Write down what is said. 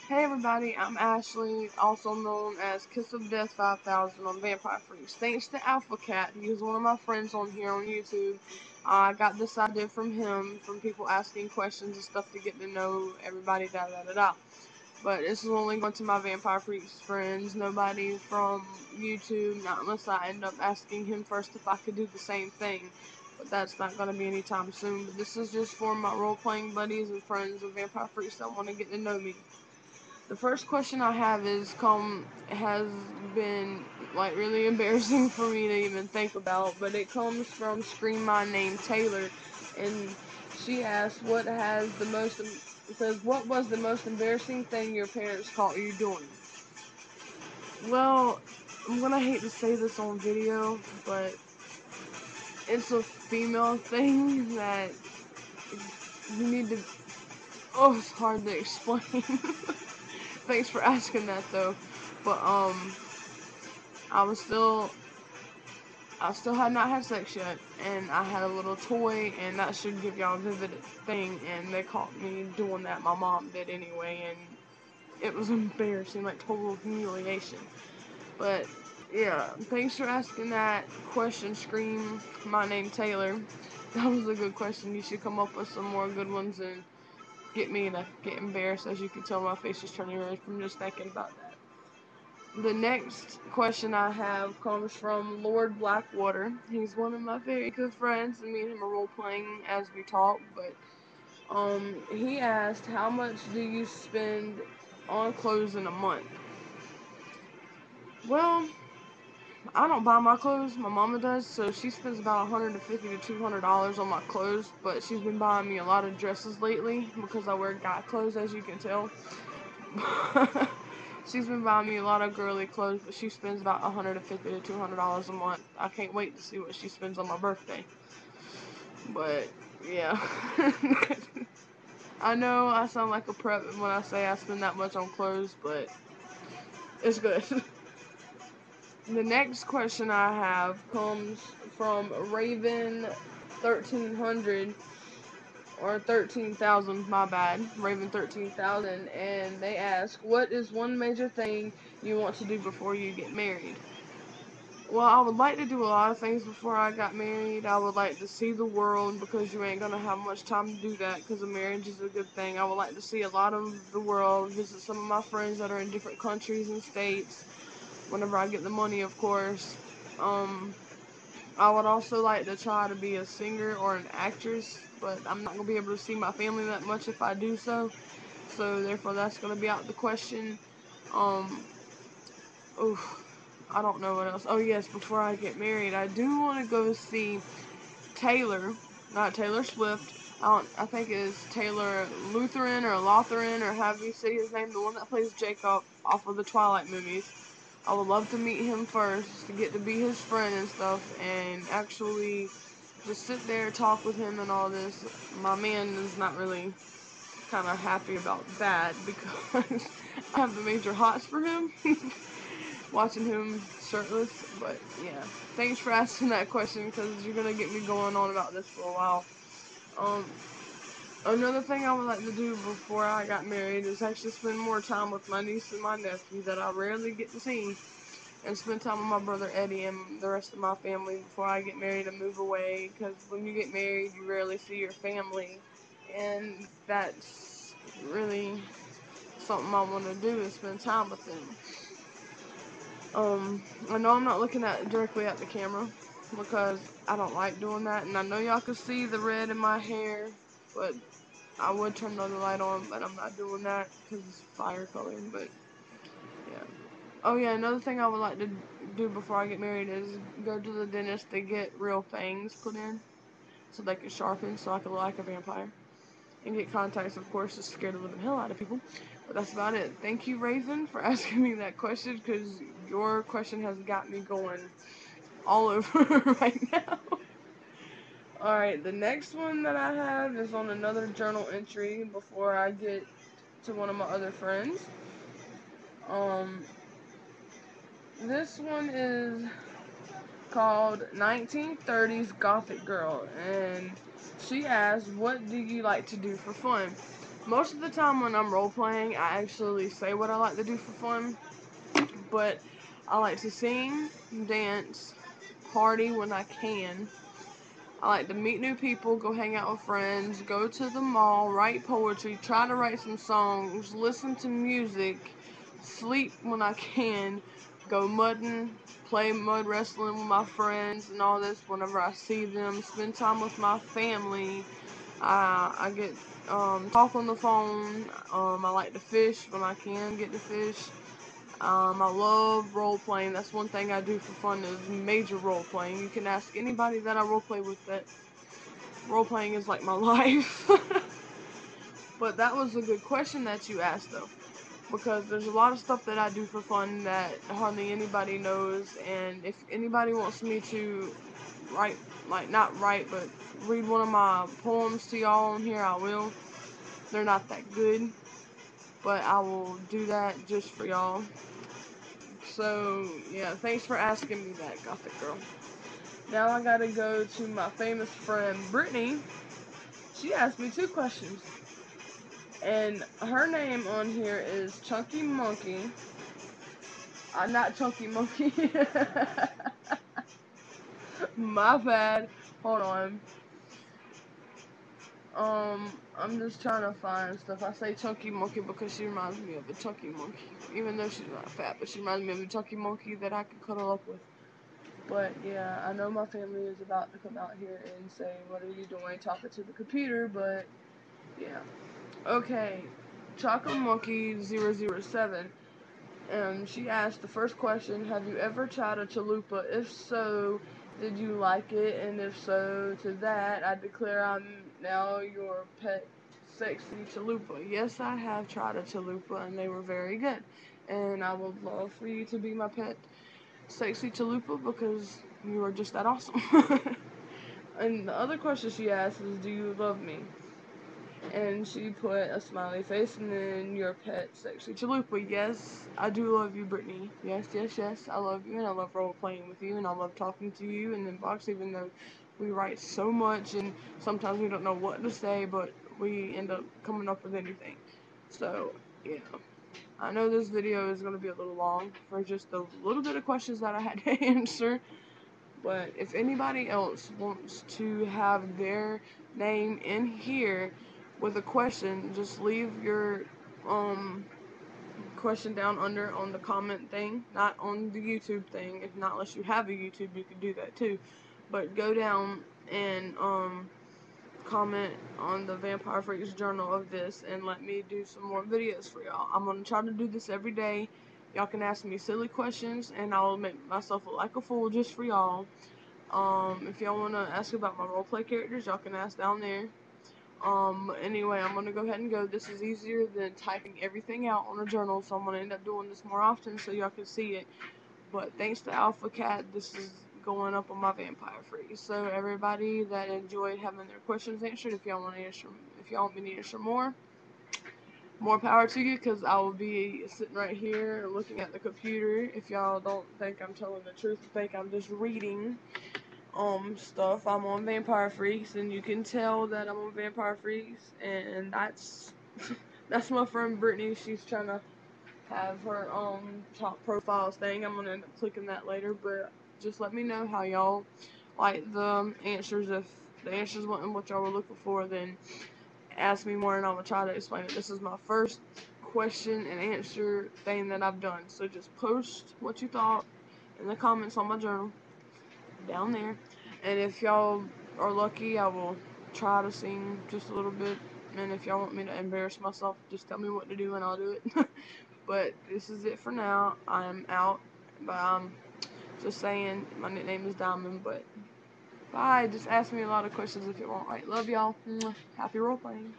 Hey everybody, I'm Ashley, also known as Kiss of Death 5000 on Vampire Freaks. Thanks to AlphaCat, he was one of my friends on here on YouTube. I got this idea from him, from people asking questions and stuff to get to know everybody, da da da da. But this is only going to my Vampire Freaks friends, nobody from YouTube, not unless I end up asking him first if I could do the same thing. But that's not going to be anytime soon. But this is just for my role-playing buddies and friends of Vampire Freaks that want to get to know me. The first question I have has been like really embarrassing for me to even think about, but it comes from Scream My Name Taylor, and she asked it says what was the most embarrassing thing your parents caught you doing? Well, I'm gonna hate to say this on video, but it's a female thing that you need to. Oh, it's hard to explain. Thanks for asking that though, but I was still I still had not had sex yet, and I had a little toy, and that should give y'all a vivid thing, and they caught me doing that. My mom did anyway, and it was embarrassing, like total humiliation. But yeah, thanks for asking that question, Scream My Name Taylor. That was a good question. You should come up with some more good ones and get me to get embarrassed. As you can tell, my face is turning red from just thinking about that. The next question I have comes from Lord Blackwater. He's one of my very good friends, and me and him are role playing as we talk. But he asked, "How much do you spend on clothes in a month?" Well, I don't buy my clothes. My mama does, so she spends about $150 to $200 on my clothes. But she's been buying me a lot of dresses lately because I wear guy clothes, as you can tell. She's been buying me a lot of girly clothes, but she spends about $150 to $200 a month. I can't wait to see what she spends on my birthday. But yeah, I know I sound like a prep when I say I spend that much on clothes, but it's good. The next question I have comes from Raven 1300 or 13,000, my bad, Raven 13,000, and they ask, what is one major thing you want to do before you get married? Well, I would like to do a lot of things before I got married. I would like to see the world because you ain't gonna have much time to do that because a marriage is a good thing. I would like to see a lot of the world, visit some of my friends that are in different countries and states whenever I get the money, of course. Um, I would also like to try to be a singer or an actress, but I'm not gonna be able to see my family that much if I do so. So therefore, that's gonna be out the question. Um, oof, I don't know what else. Oh yes, before I get married, I do want to go see Taylor, not Taylor Swift. I think it's Taylor Lutheran or Lotheran or however you say his name, the one that plays Jacob off of the Twilight movies. I would love to meet him first, to get to be his friend and stuff, and actually just sit there, talk with him and all this. My man is not really kind of happy about that because I have the major hots for him. Watching him shirtless, but yeah. Thanks for asking that question because you're gonna get me going on about this for a while. Um, Another thing I would like to do before I got married is actually spend more time with my niece and my nephew that I rarely get to see, and spend time with my brother Eddie and the rest of my family before I get married and move away. Because when you get married, you rarely see your family, and that's really something I want to do is spend time with them. I know I'm not looking at directly at the camera because I don't like doing that, and I know y'all can see the red in my hair, but I would turn another light on, but I'm not doing that because it's fire color. But yeah. Oh yeah, another thing I would like to do before I get married is go to the dentist to get real fangs put in, so they can sharpen, so I can look like a vampire. And get contacts, of course, to scare the living hell out of people. But that's about it. Thank you, Raven, for asking me that question, because your question has got me going all over right now. Alright, the next one that I have is on another journal entry before I get to one of my other friends. Um, this one is called 1930s Gothic Girl, and she asked, what do you like to do for fun? Most of the time when I'm role playing, I actually say what I like to do for fun. But I like to sing, dance, party when I can. I like to meet new people, go hang out with friends, go to the mall, write poetry, try to write some songs, listen to music, sleep when I can, go mudding, play mud wrestling with my friends and all this whenever I see them, spend time with my family. I get talk on the phone. I like to fish when I can get to fish. I love role playing. That's one thing I do for fun is major role playing. You can ask anybody that I role play with that role playing is like my life. But that was a good question that you asked though, because there's a lot of stuff that I do for fun that hardly anybody knows, and if anybody wants me to write, like not write, but read one of my poems to y'all on here, I will. They're not that good, but I will do that just for y'all. So yeah, thanks for asking me that, Gothic Girl. Now I gotta go to my famous friend Brittany. She asked me 2 questions. And her name on here is Chunky Monkey. Not Chunky Monkey. My bad. Hold on. I'm just trying to find stuff. I say Chunky Monkey because she reminds me of a chunky monkey. Even though she's not fat, but she reminds me of a chunky monkey that I can cuddle up with. But yeah, I know my family is about to come out here and say, "What are you doing talking to the computer?" But yeah. Okay. Chocolate Monkey 007. She asked the first question, have you ever tried a chalupa? If so, did you like it? And if so, to that, I declare I'm now your pet sexy chalupa. Yes, I have tried a chalupa, and they were very good. And I would love for you to be my pet sexy chalupa because you are just that awesome. And the other question she asked is, do you love me? And she put a smiley face and then your pet sexy chalupa. Yes, I do love you, Brittany. Yes, yes, yes, I love you and I love role playing with you and I love talking to you in the box, even though we write so much and sometimes we don't know what to say, but we end up coming up with anything. So, yeah. I know this video is going to be a little long for just a little bit of questions that I had to answer. But if anybody else wants to have their name in here with a question, just leave your question down under on the comment thing, not on the YouTube thing. If not, unless you have a YouTube, you can do that too. But go down and comment on the Vampire Freaks journal of this and let me do some more videos for y'all. I'm gonna try to do this every day. Y'all can ask me silly questions and I'll make myself look like a fool just for y'all. If y'all want to ask about my roleplay characters, y'all can ask down there. Anyway, I'm going to go ahead and go. This is easier than typing everything out on a journal, so I'm going to end up doing this more often so y'all can see it. But thanks to AlphaCat, this is going up on my Vampire Freaks. So everybody that enjoyed having their questions answered, if y'all want me to answer more power to you, because I will be sitting right here looking at the computer. If y'all don't think I'm telling the truth, think I'm just reading stuff. I'm on Vampire Freaks, and you can tell that I'm on Vampire Freaks, and that's that's my friend Brittany. She's trying to have her top profiles thing. I'm gonna end up clicking that later, but just let me know how y'all like the answers. If the answers wasn't what y'all were looking for, then ask me more, and I'm gonna try to explain it. This is my first question and answer thing that I've done, so just post what you thought in the comments on my journal down there. And if y'all are lucky, I will try to sing just a little bit. And if y'all want me to embarrass myself, just tell me what to do and I'll do it. But this is it for now. I'm out. But I'm just saying, my nickname is Diamond. But bye. Just ask me a lot of questions if you want. Alright, love y'all. Happy role playing.